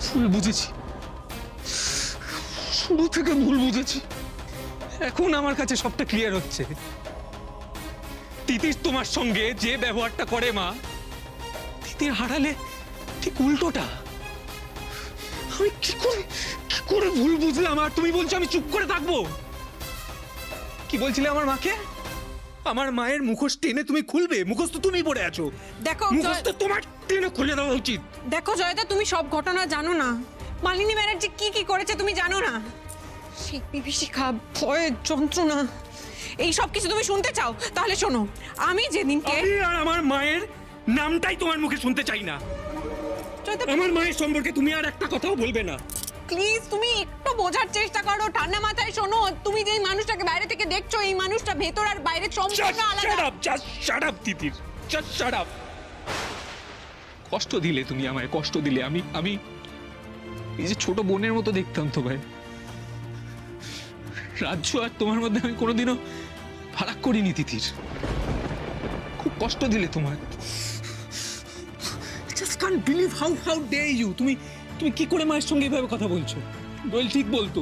ভুল বুঝেছি, শুরু থেকে ভুল বুঝেছি। এখন আমার কাছে সবটা ক্লিয়ার হচ্ছে। তিতির তোমার সঙ্গে যে ব্যবহারটা করে মা, তিতির হারালে ঠিক উল্টোটা। আমি কি করে ভুল বুঝলাম? আর তুমি বলছো আমি চুপ করে থাকবো? কি বলছিলে আমার মাকে? আমার মায়ের মুখোশ টেনে তুমি খুলবে? মুখোশ তো তুমি পড়ে আছো। দেখো, মুখোশ তো তোমার টেনে খুলে দেওয়া উচিত। দেখো জয়দা, তুমি সব ঘটনা জানো না। মালিনী ব্যানার্জি কি কি করেছে তুমি জানো না? সেই বিভীষিকা, ভয়, যন্ত্রণা, এই সব কিছু তুমি শুনতে চাও? তাহলে শোনো, আমি যেদিনকে আর আমার মায়ের নামটাই তোমার মুখে শুনতে চাই না। জয়দা, আমার মায়ের সম্পর্কে তুমি আর একটা কথাও বলবে না। প্লিজ তুমি একটু বোঝার চেষ্টা করো, ঠান্ডা মাথায় শোনো। তুমি যে মানুষটাকে বাইরে থেকে দেখছো, এই মানুষটা ভেতর আর বাইরে সম্পূর্ণ আলাদা। Just shut up, তিতির, just shut up. কষ্ট দিলে তুমি আমায়, কষ্ট দিলে। আমি এই যে ছোট বোনের মতো দেখতাম তোমায়। রাজ্য আর তোমার মধ্যে আমি কোনোদিনও ফারাক করিনি তিতির। খুব কষ্ট দিলে তোমার। Just can't believe how dare you. তুমি কি করে মায়ের সঙ্গে এভাবে কথা বলছো? দোয়েল ঠিক বলতো।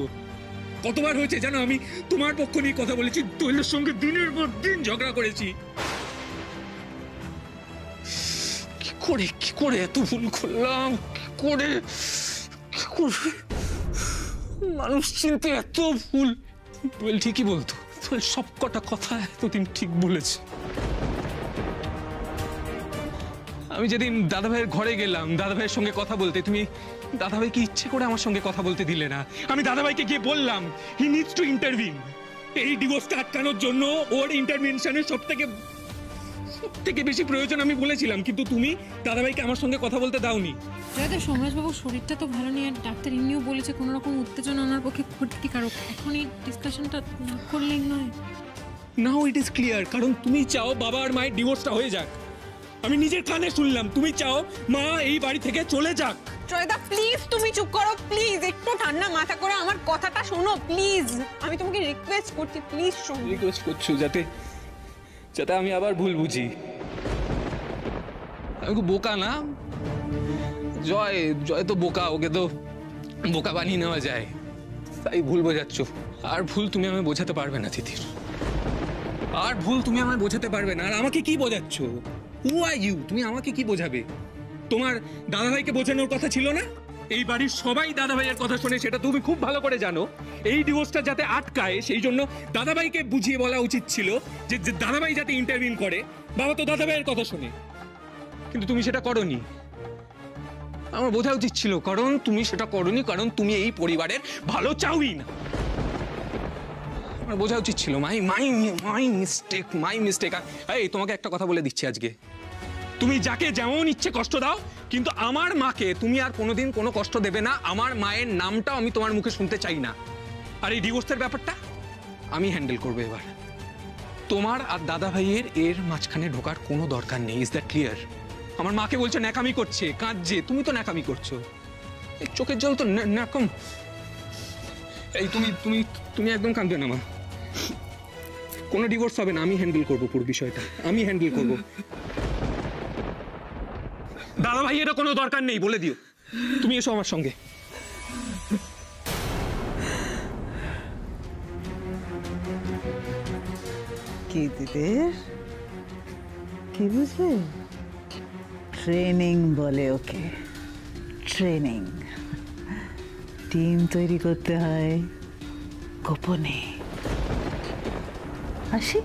কতবার হয়েছে জানো আমি তোমার পক্ষ নিয়ে কথা বলেছি, দোয়েলের সঙ্গে দিনের পর দিন ঝগড়া করেছি। কি করে এত ভুল করলাম? কি করে মানুষ চিনতে এত ভুল? দোয়েল ঠিকই বলতো, দোয়েল সব কটা কথা এতদিন ঠিক বলেছে। আমি যেদিন দাদাভাইয়ের ঘরে গেলাম দাদাভাইয়ের সঙ্গে কথা বলতে, তুমি দাদাভাইকে ইচ্ছে করে আমার সঙ্গে কথা বলতে দিলে না। আমি দাদাভাইকে গিয়ে বললাম হি নিডস টু ইন্টারভিন। এই ডিভোর্সটা আটকানোর জন্য ওর ইন্টারভেনশনের সব থেকে বেশি প্রয়োজন আমি বলেছিলাম, কিন্তু তুমি দাদাভাইকে আমার সঙ্গে কথা বলতে দাওনি। জয়দা, সোমরাজবাবুর শরীরটা তো ভালো নেই, আর ডাক্তার এমনিও বলেছে কোনো রকম উত্তেজনা ওনার পক্ষে ক্ষতিকারক। এখন এই ডিসকাশনটা না করলেই নয়। নাও ইট ইজ ক্লিয়ার, কারণ তুমি চাও বাবা আর মায়ের ডিভোর্সটা হয়ে যাক। আমি নিজের কানে শুনলাম তুমি চাও মা এই বাড়ি থেকে চলে যাক। জয়দা প্লিজ তুমি চুপ করো, প্লিজ একটু ঠান্ডা মাথা করে আমার কথাটা শোনো প্লিজ। আমি তোমাকে রিকোয়েস্ট করছি, প্লিজ শোনো। রিকোয়েস্ট করছো যাতে আমি আবার ভুল বুঝি? আমি খুব বোকা না? জয় তো বোকা, ওকে তো বোকা বানিয়ে নেওয়া যায়, তাই ভুল বোঝাচ্ছ। আর ভুল তুমি আমায় বোঝাতে পারবে না তিতির, আর ভুল তুমি আমায় বোঝাতে পারবে না। আর আমাকে কি বোঝাচ্ছ? হু আর ইউ? তুমি আমাকে কি বোঝাবে? তোমার দাদাভাইকে বোঝানোর কথা ছিল না? এই বাড়ির সবাই দাদাভাইয়ের কথা শোনে, সেটা তুমি খুব ভালো করে জানো। এই ডিভোর্সটা যাতে আটকায় সেই জন্য দাদাভাইকে বুঝিয়ে বলা উচিত ছিল যে দাদাভাই যাতে ইন্টারভিউ করে। বাবা তো দাদাভাইয়ের কথা শোনে, কিন্তু তুমি সেটা করোনি। আমার বোঝা উচিত ছিল, কারণ তুমি সেটা করোনি, কারণ তুমি এই পরিবারের ভালো চাওই না। আমার বোঝা উচিত ছিল। My mistake. এই তোমাকে একটা কথা বলে দিচ্ছি আজকে, তুমি যাকে যেমন ইচ্ছে কষ্ট দাও, কিন্তু আমার মাকে তুমি আর কোনোদিন কোনো কষ্ট দেবে না। আমার মায়ের নামটাও আমি তোমার মুখে শুনতে চাই না। আর এই ডিভোর্সের ব্যাপারটা আমি হ্যান্ডেল করবো এবার। তোমার আর দাদা ভাইয়ের এর মাঝখানে ঢোকার কোনো দরকার নেই। Is that clear? আমার মাকে বলছো ন্যাকামি করছে, কাঁদছে, তুমি তো ন্যাকামি করছো। এই চোখের জল তো ন্যাকম। এই তুমি একদম কাঁদবে না মা, কোনো ডিভোর্স হবে না। আমি হ্যান্ডেল করবো পুরো বিষয়টা, আমি হ্যান্ডেল করবো। দাদা ভাইয়েরও কোনো দরকার নেই, বলে দিও। তুমি এসো আমার সঙ্গে। কি দিদির কি বুঝলে? ট্রেনিং বলে ওকে, ট্রেনিং। টিম তৈরি করতে হয় গোপনে। আসি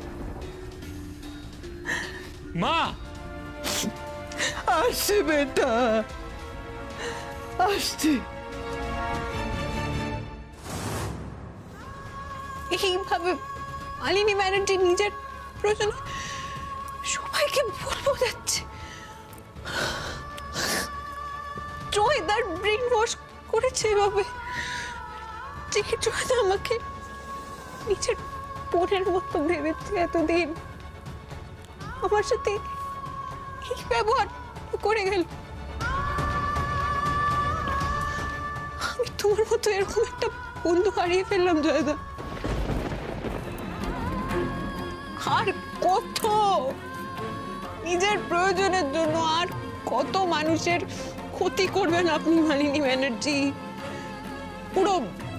মা, আসছি বেটা, আসছি। এইভাবে মালিনী ব্যানার্জি নিজের প্রয়োজনে সবাইকে ভুল বোঝাচ্ছে। জয়দার ব্রেন ওয়াশ করেছে এভাবে, যে জয়দা আমাকে নিজের বোনের মতো ভেবেছে এতদিন। আমার সাথে এই ব্যবহার করে গেল। আমি তোমার মতো এরকম একটা বন্ধু হারিয়ে ফেললাম জয়দা। আর কত নিজের প্রয়োজনের জন্য আর কত মানুষের ক্ষতি করবেন আপনি মালিনী ব্যানার্জি। পুরো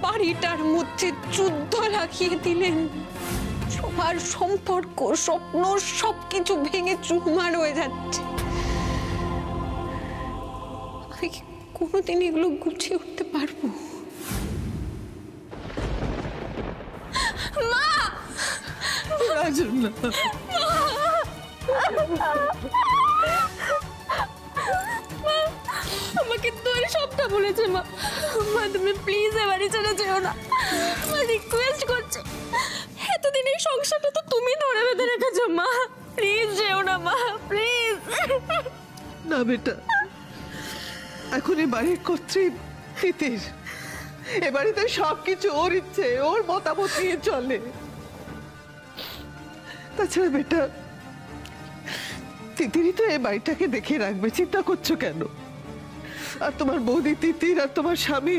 বাড়িটার মধ্যে যুদ্ধ লাগিয়ে দিলেন। সবার সম্পর্ক, স্বপ্ন সবকিছু ভেঙে চুরমার হয়ে যাচ্ছে। আমি কি কোনোদিন এগুলো গুছিয়ে উঠতে পারবো? মা! রাজন্না, আমাকে তোরে সবটা বলেছে মা। মা তুমি প্লিজ এ বাড়ি ছেড়ে যেও না, মা রিকোয়েস্ট করছে। এতদিন এই সংসারটা তো তুমি ধরে বেঁধে রেখেছো মা, প্লিজ যেও না মা, প্লিজ। না বেটা, এখন এই বাড়ির কর্ত্রী তিতির। এ বাড়িতে সবকিছু ওর ইচ্ছে, ওর মতামত নিয়ে চলে। তাছাড়া বেটা, তিতিরই তো এই বাড়িটাকে দেখে রাখবে, চিন্তা করছো কেন? আর তোমার বৌদি তিতির আর তোমার স্বামী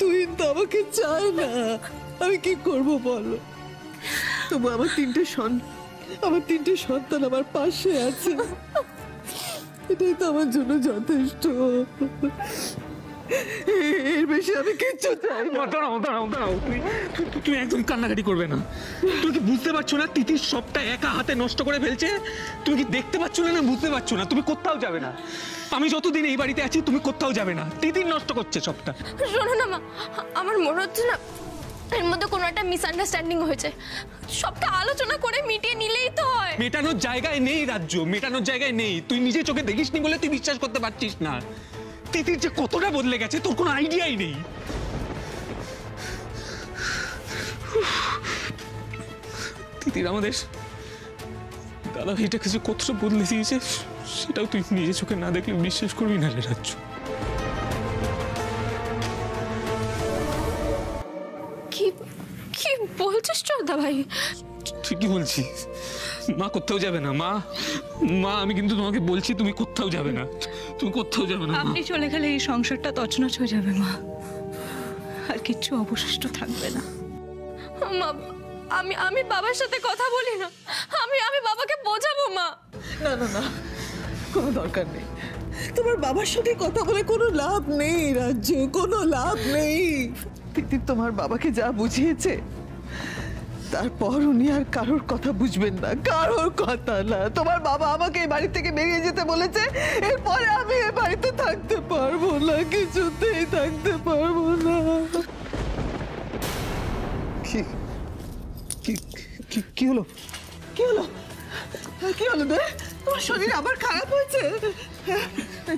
তুই তো আমাকে চায় না। আমি কি করব বলো? তবু আমার তিনটে সন্তান আমার পাশে আছে, এটাই তো আমার জন্য যথেষ্ট। এর বেশি আমি কিচ্ছু চাই না। দাঁড়াও, তুমি একদম কান্নাকাটি করবে না। তুমি কি বুঝতে পারছো না তিতির সবটা একা হাতে নষ্ট করে ফেলছে? তুমি কি দেখতে পাচ্ছ না, বুঝতে পারছো না? তুমি কোথাও যাবে না। আমি যতদিন এই বাড়িতে আছি তুমি কোথাও যাবে না। তিতির নষ্ট করছে সবটা। শোনো না মা, আমার মনে হচ্ছে না এর মধ্যে কোনো একটা মিসআন্ডারস্ট্যান্ডিং হয়েছে। সবটা আলোচনা করে মিটিয়ে নিলেই তো হয়। মেটানোর জায়গায় নেই রাজ্য, মেটানোর জায়গায় নেই। তুই নিজে চোখে দেখিসনি বলে তুই বিশ্বাস করতে পারছিস না। তিতির যে কতটা বদলে গেছে তোর কোনো আইডিয়াই নেই। তিতির আমাদের দাদা ভাইটা কাছে কতটা বদলে দিয়েছে সেটাও তুই নিজে চোখে না দেখলে বিশ্বাস করবি না রে রাজ্য। কি কি বলছিস চোদা ভাই? ঠিকই বলছি। মা কোথাও যাবে না। মা আমি কিন্তু তোমাকে বলছি তুমি কোথাও যাবে না। তুমি কোথাও যাবে না। আপনি চলে গেলে এই সংসারটা তছনছ হয়ে যাবে মা, আর কিচ্ছু অবশিষ্ট থাকবে না। মা, আমি বাবার সাথে কথা বলি না। আমি বাবাকে বোঝাবো মা। না না না, কোনো দরকার নেই। তোমার বাবার সাথে কথা বলে কোনো লাভ নেই রাজ্য, কোনো লাভ নেই। তিতির তোমার বাবাকে যা বুঝিয়েছে তারপর উনি আর কারোর কথা বুঝবেন না, কারোর কথা না। তোমার বাবা আমাকে এই বাড়ি থেকে বেরিয়ে যেতে বলেছে, এরপরে আমি এই বাড়িতে থাকতে পারবো না, কিছুতেই থাকতে পারবো না। কি হলো? কি হলো? কি হলো রে? তোমার শরীর আবার খারাপ হয়েছে?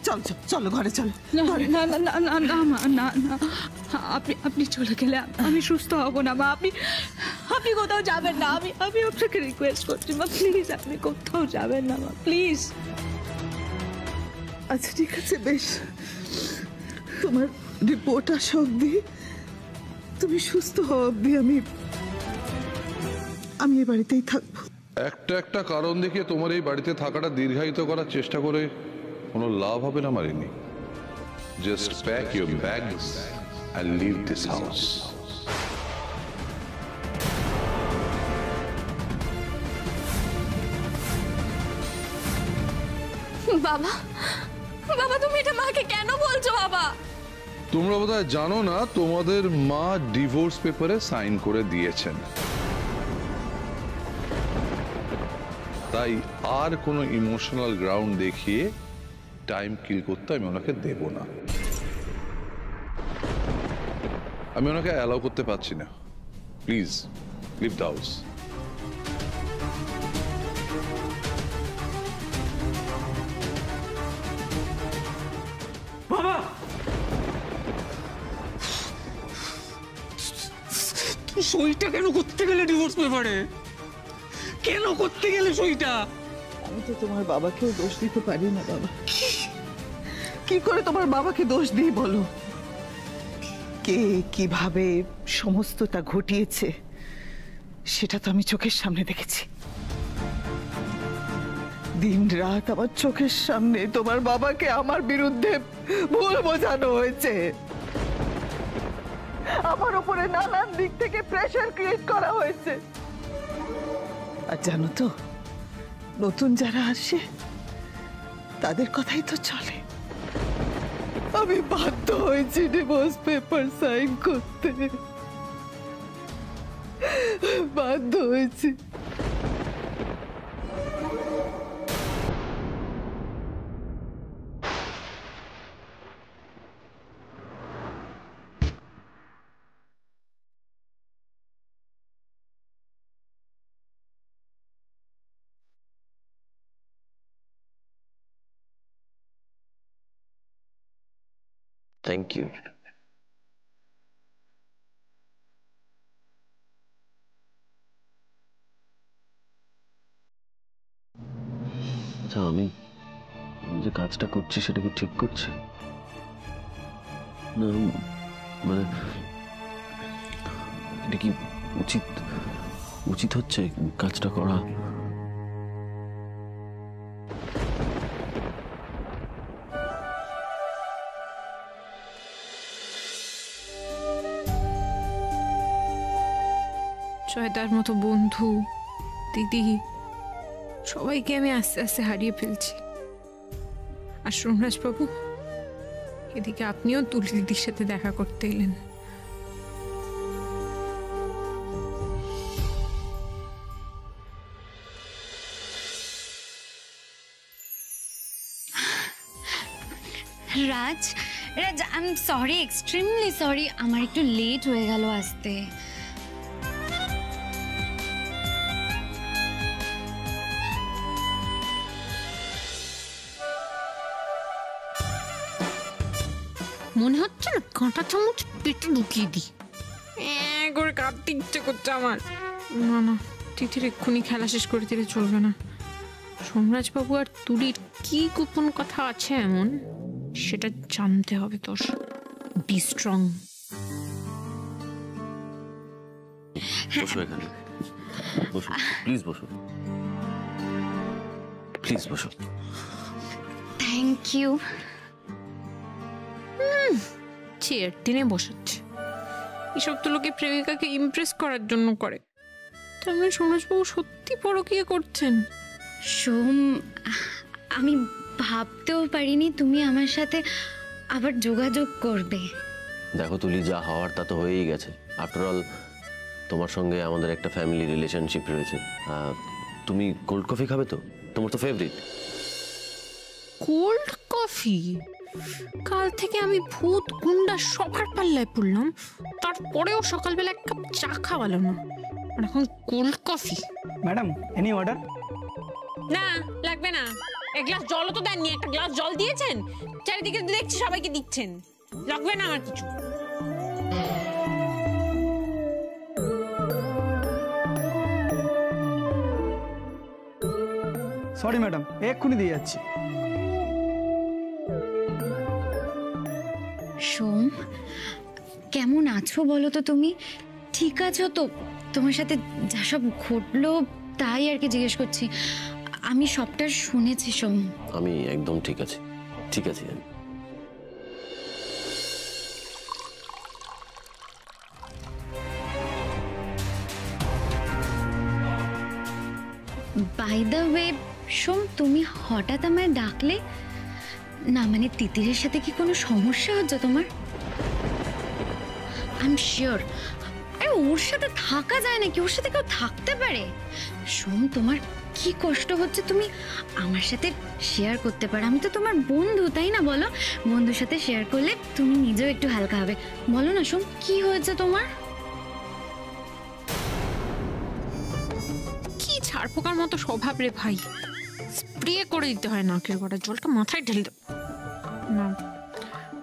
চল চল, চলো ঘরে চলো। না না না না না না মা, না না, আপনি চলে গেলে আমি সুস্থ হব না মা। আপনি কোথাও যাবেন না। আমি আপনাকে রিকোয়েস্ট করছি মা, প্লিজ আপনি কোথাও যাবেন না মা, প্লিজ। আচ্ছা ঠিক আছে, বেশ। তোমার রিপোর্ট আসা অব্দি, তুমি সুস্থ হওয়া অব্দি আমি এই বাড়িতেই থাকবো। একটা কারণ দেখিয়ে তোমার এই বাড়িতে থাকাটা দীর্ঘায়িত করার চেষ্টা করে কোনো লাভ হবে না মারিনি। Just pack your bags and leave this house. বাবা তুমি এটা মাকে কেন বলছো বাবা? তোমরা বোধহয় জানো না তোমাদের মা ডিভোর্স পেপারে সাইন করে দিয়েছেন। তাই আর কোনো ইমোশনাল গ্রাউন্ড দেখিয়ে টাইম কিল করতে আমি ওনাকে দেব না। আমি ওনাকে অ্যালাউ করতে পারছি না। Please leave the house. বাবা, তুই সইটা কেন করতে গেলে ডিভোর্স পেপারে? কেন করতে গেলে সইটা? আমি তো তোমার বাবাকেও দোষ দিতে পারি না বাবা। কি করে তোমার বাবাকে দোষ দিই বলো? কে কিভাবে সমস্তটা ঘটিয়েছে সেটা তো আমি চোখের সামনে দেখেছি। দিন রাত আমার চোখের সামনে তোমার বাবাকে আমার বিরুদ্ধে ভুল বোঝানো হয়েছে। আমার উপরে নানান দিক থেকে প্রেসার ক্রিয়েট করা হয়েছে। আর জানো তো, নতুন যারা আসে তাদের কথাই তো চলে। আমি বাধ্য হয়েছি ডিভোর্স পেপার সাইন করতে, বাধ্য হয়েছি। Thank you. আচ্ছা, আমি যে কাজটা করছি সেটা কি ঠিক করছি না? মানে এটা কি উচিত উচিত হচ্ছে কাজটা করা? জয়দার মতো বন্ধু, দিদি, সবাইকে আমি আস্তে আস্তে হারিয়ে ফেলছি। আর সোমরাজ বাবু, এদিকে আপনিও তুলি দিদির সাথে দেখা করতে এলেন। Raj, Raj, I am sorry, extremely sorry, আমার একটু লেট হয়ে গেল আসতে। মনে হচ্ছে না কাঁটা চামচ পেটে ঢুকিয়ে দিই, করে কাঁদতে ইচ্ছে করছে আমার। না না, তিথির এক্ষুনি খেলা শেষ করে দিলে চলবে না। সোমরাজ বাবু আর তুলির কি গোপন কথা আছে এমন, সেটা জানতে হবে তোর। Be strong. বসো এখানে, বসো প্লিজ, বসো প্লিজ, বসো। Thank you. চেয়ার টেনে বসাচ্ছে। এসব তো লোকে প্রেমিকাকে ইমপ্রেস করার জন্য করে। তার মানে সোমরাজবাবু সত্যি পরকীয়া করছেন। সোম, আমি ভাবতেও পারিনি তুমি আমার সাথে আবার যোগাযোগ করবে। দেখো তুলি, যা হওয়ার তা তো হয়েই গেছে। আফটার অল তোমার সঙ্গে আমাদের একটা ফ্যামিলি রিলেশনশিপ রয়েছে। তুমি কোল্ড কফি খাবে তো? তোমার তো ফেভারিট। Cold coffee? কাল থেকে আমি ভূত গুন্ডা সবার পাল্লায় পড়লাম, তারপরেও সকালবেলা এক কাপ চা খাওয়ালো না, আর এখন cold coffee. Madam, any order? না, লাগবে না। এক গ্লাস জলও তো দেননি। একটা গ্লাস জল দিয়েছেন, চারিদিকে দেখছি সবাইকে দিচ্ছেন। লাগবে না আমার কিছু। সরি ম্যাডাম, এক্ষুনি দিয়ে যাচ্ছি। সোম, কেমন আছো বলো তো? তুমি ঠিক আছো তো? তোমার সাথে যা সব ঘটলো তাই আর কি জিজ্ঞেস করছি। আমি সবটা শুনেছি সোম। আমি একদম ঠিক আছি, ঠিক আছি আমি। বাই দ্য ওয়ে সোম, তুমি হঠাৎ আমায় ডাকলে না? মানে তিতিরের সাথে কি কোনো সমস্যা হচ্ছে তোমার? I am sure. আরে ওর সাথে থাকা যায় নাকি? ওর সাথে কেউ থাকতে পারে? সোম, তোমার কি কষ্ট হচ্ছে তুমি আমার সাথে শেয়ার করতে পারো। আমি তো তোমার বন্ধু, তাই না? বলো, বন্ধুর সাথে শেয়ার করলে তুমি নিজেও একটু হালকা হবে। বলো না সোম, কি হয়েছে তোমার? কি ছাড়পোকার মতো স্বভাব রে ভাই। স্প্রে করে দিতে হয় নাকের গোড়া, জলটা মাথায় ঢেলে দাও না।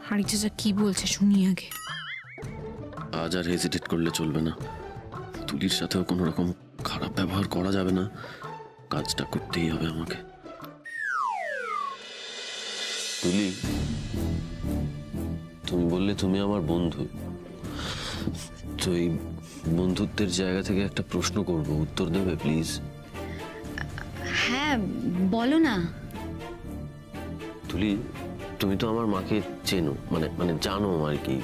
হাড়ি চাচা কি বলছে শুনি আগে। আজ আর হেজিটেট করলে চলবে না। তুলির সাথেও কোনো রকম খারাপ ব্যবহার করা যাবে না। কাজটা করতেই হবে আমাকে। তুলি, তুমি বললে তুমি আমার বন্ধু, তো এই বন্ধুত্বের জায়গা থেকে একটা প্রশ্ন করব, উত্তর দেবে প্লিজ? হ্যাঁ, বলো না। তুলি, তুমি তো আমার মাকে চেনো, মানে জানো আর কি।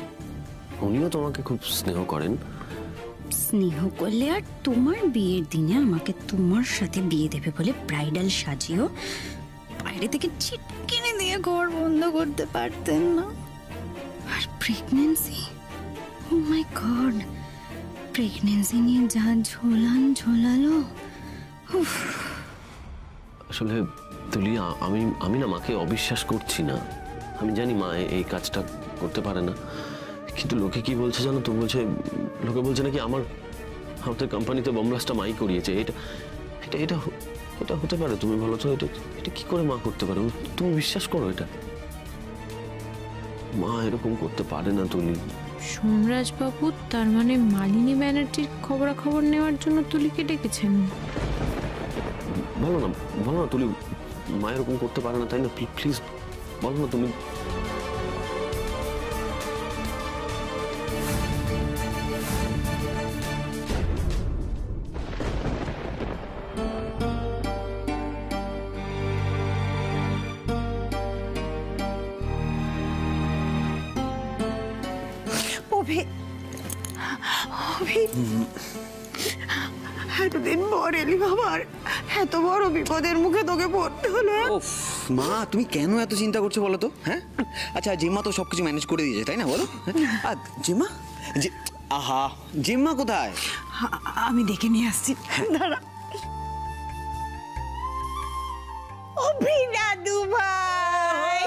উনিও তোমাকে খুব স্নেহ করেন। স্নেহ করলে আর তোমার বিয়ের দিনে আমাকে তোমার সাথে বিয়ে দেবে বলে ব্রাইডাল সাজিয়েও বাইরে থেকে ছিটকিনি দিয়ে ঘর বন্ধ করতে পারতেন না? আর প্রেগনেন্সি, ও মাই গড, প্রেগনেন্সি নিয়ে যা ঝোলালো। উফ। আসলে তুলি, আমি না মাকে অবিশ্বাস করছি না। আমি জানি মা এই কাজটা করতে পারে না, কিন্তু লোকে কি বলছে জানো তো? লোকে বলছে নাকি আমাদের কোম্পানিতে বমব্লাস্টটা মাই করিয়েছে। এটা এটা এটা এটা হতে পারে? তুমি বলো তো, এটা কি করে মা করতে পারে? তুমি বিশ্বাস করো এটা? মা এরকম করতে পারে না তুলি। সোমরাজ বাবু তার মানে মালিনী ব্যানার্জির খবরাখবর নেওয়ার জন্য তুলিকে ডেকেছেন? বলো না তুলি, মা এরকম করতে পারে না, তাই না? প্লিজ বলো না তুমি। এতদিন পর এলি বাবার, এত বড় বিপদের মুখে তোকে পড়তে হলো। ওফ মা, তুমি কেন এত চিন্তা করছো বলো তো? হ্যাঁ, আচ্ছা জিম্মা তো সবকিছু ম্যানেজ করে দিয়েছে, তাই না? বলো। আর জিম্মা, আহা, জিম্মা কোথায়? আমি ডেকে নিয়ে আসছি, দাঁড়া। দাদু ভাই,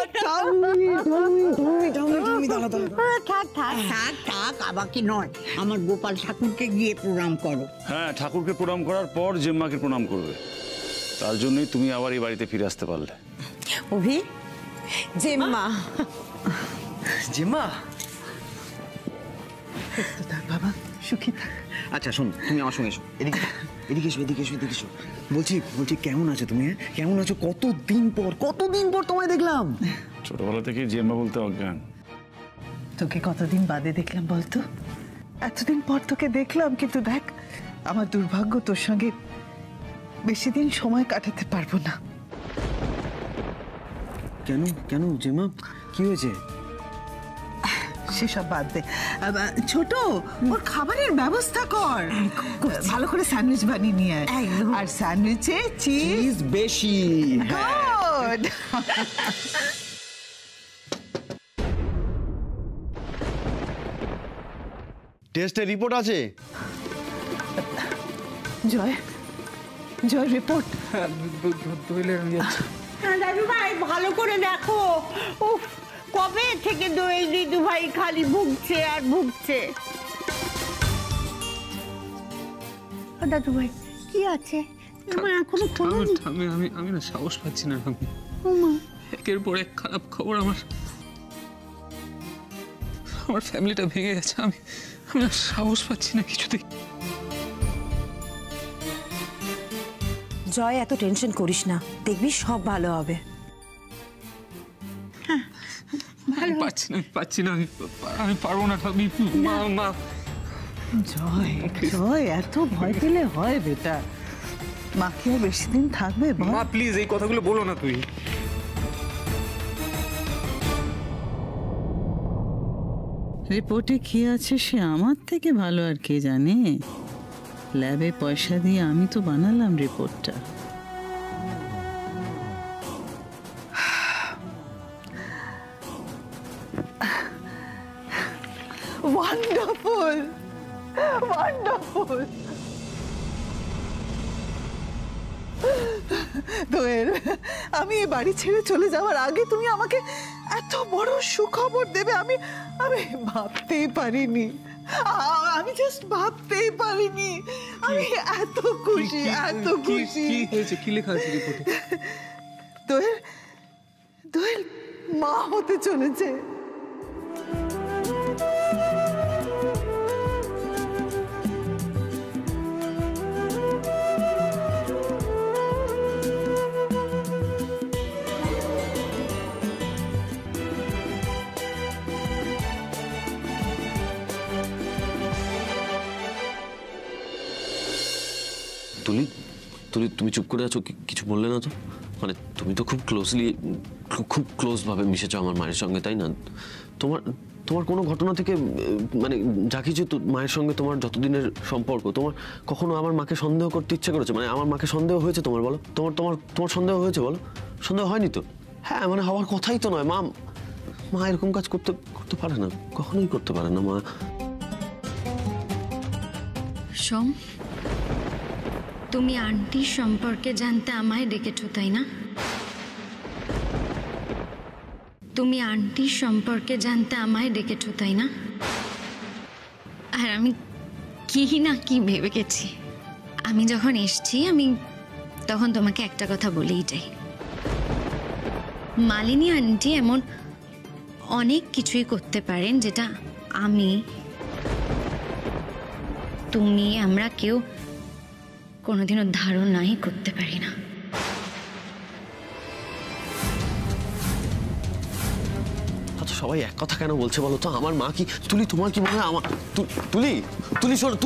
থাক, আমাকে নয়, আমার গোপাল ঠাকুরকে গিয়ে প্রণাম করো। হ্যাঁ, ঠাকুরকে প্রণাম করার পর জেম্মাকে প্রণাম করবে। তার জন্যই তুমি আবার এই বাড়িতে ফিরে আসতে পারলে। অভি, জেম্মা, জিম্মা, থাক বাবা, সুখী থাক। আচ্ছা শোন, তুমি আমার সঙ্গে এসো, এদিকে এসো। বলছি কেমন আছো তুমি? কেমন আছো? কতদিন পর তোমায় দেখলাম। ছোটবেলা থেকে জেম্মা বলতে অজ্ঞান। তোকে কতদিন বাদে দেখলাম বলতো? এতদিন পর তোকে দেখলাম, কিন্তু দেখ আমার দুর্ভাগ্য, তোর সঙ্গে বেশি দিন সময় কাটাতে পারবো না। কেন জিম্মা, কি হয়েছে? সেসব বাদ দে। ছোট, ওর খাবারের ব্যবস্থা কর, ভালো করে স্যান্ডউইচ বানিয়ে নিয়ে আয়। আর স্যান্ডউইচে চিজ বেশি। গুড। টেস্টের রিপোর্ট আছে? জয় রিপোর্ট। দাদু ভাই ভালো করে দেখো, উফ, কবে থেকে দোয়েল দিদু ভাই খালি ভুগছে আর ভুগছে। দাদু ভাই কি আছে? আমি না সাহস পাচ্ছি না। একের পর এক খারাপ খবর, আমার ফ্যামিলিটা ভেঙে গেছে। আমি না সাহস পাচ্ছি না কিছুতেই। জয়, এত টেনশন করিস না, দেখবি সব ভালো হবে। পাচ্ছি না, আমি পারবো না। মা, জয় এত ভয় পেলে হয় বেটা? মা কি আর বেশি দিন থাকবে? মা প্লিজ এই কথাগুলো বলো না তুই। রিপোর্টে কি আছে সে আমার থেকে ভালো আর কে জানে? ল্যাবে পয়সা দিয়ে আমি তো বানালাম রিপোর্টটা। ওয়ান্ডারফুল, দোয়েল, আমি এই বাড়ি ছেড়ে চলে যাওয়ার আগে তুমি আমাকে এত বড় সুখবর দেবে আমি ভাবতেই পারিনি। আমি জাস্ট ভাবতেই পারিনি। আমি এত খুশি। কি হয়েছে? কি লেখা আছে রিপোর্টে? দোয়েল মা হতে চলেছে। তুমি চুপ করে আছো, কিছু বললে না তো? মানে তুমি তো খুব ক্লোজভাবে মিশেছো আমার মায়ের সঙ্গে, তাই না? তোমার কোনো ঘটনা থেকে মানে যা কিছু মায়ের সঙ্গে তোমার যতদিনের সম্পর্ক, তোমার কখনো আমার মাকে সন্দেহ করতে ইচ্ছে করেছে? মানে আমার মাকে সন্দেহ হয়েছে তোমার? বলো, তোমার সন্দেহ হয়েছে? বলো, সন্দেহ হয়নি তো? হ্যাঁ মানে হওয়ার কথাই তো নয়। মা মা এরকম কাজ করতে পারে না, কখনোই করতে পারে না মা। সোম, তুমি আন্টির সম্পর্কে জানতে আমায় ডেকেছো তাই না? তুমি আন্টির সম্পর্কে জানতে আমায় ডেকেছো তাই না? আর আমি কি না কি ভেবে গেছি। আমি যখন এসছি আমি তখন তোমাকে একটা কথা বলেই যাই, মালিনী আন্টি এমন অনেক কিছুই করতে পারেন যেটা আমি, তুমি, আমরা কেউ কোনোদিনও ধারণাই করতে পারি না। আচ্ছা সবাই এক কথা কেন বলছে বলো তো? আমার মা কি তুলি, তোমার কি মনে হয় আমার তুলি তুলি শোনো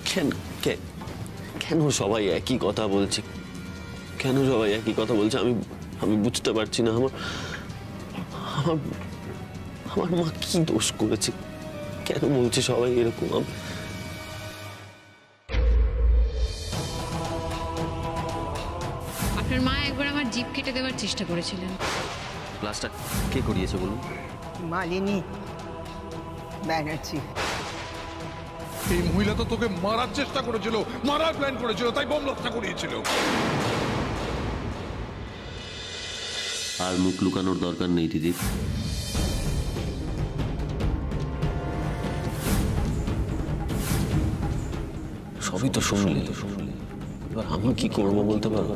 কেন কেন সবাই একই কথা বলছে? কেন সবাই একই কথা বলছে? আমি বুঝতে পারছি না। আমার আমার মা কি দোষ করেছে? কেন বলছে সবাই এরকম? আপনার মা একবার আমার জিভ কেটে দেওয়ার চেষ্টা করেছিলেন। ক্লাসটা কে করিয়েছে বলুন? মালিনী ব্যানার্জি। এই মহিলা তো তোকে মারার চেষ্টা করেছিল, মারার প্ল্যান করেছিল, তাই বোম ব্লাস্টটা করিয়েছিল। আর মুখ লুকানোর দরকার নেই দিদি। সবই তো শুনলে, এবার আমি কি করবো বলতে পারবো?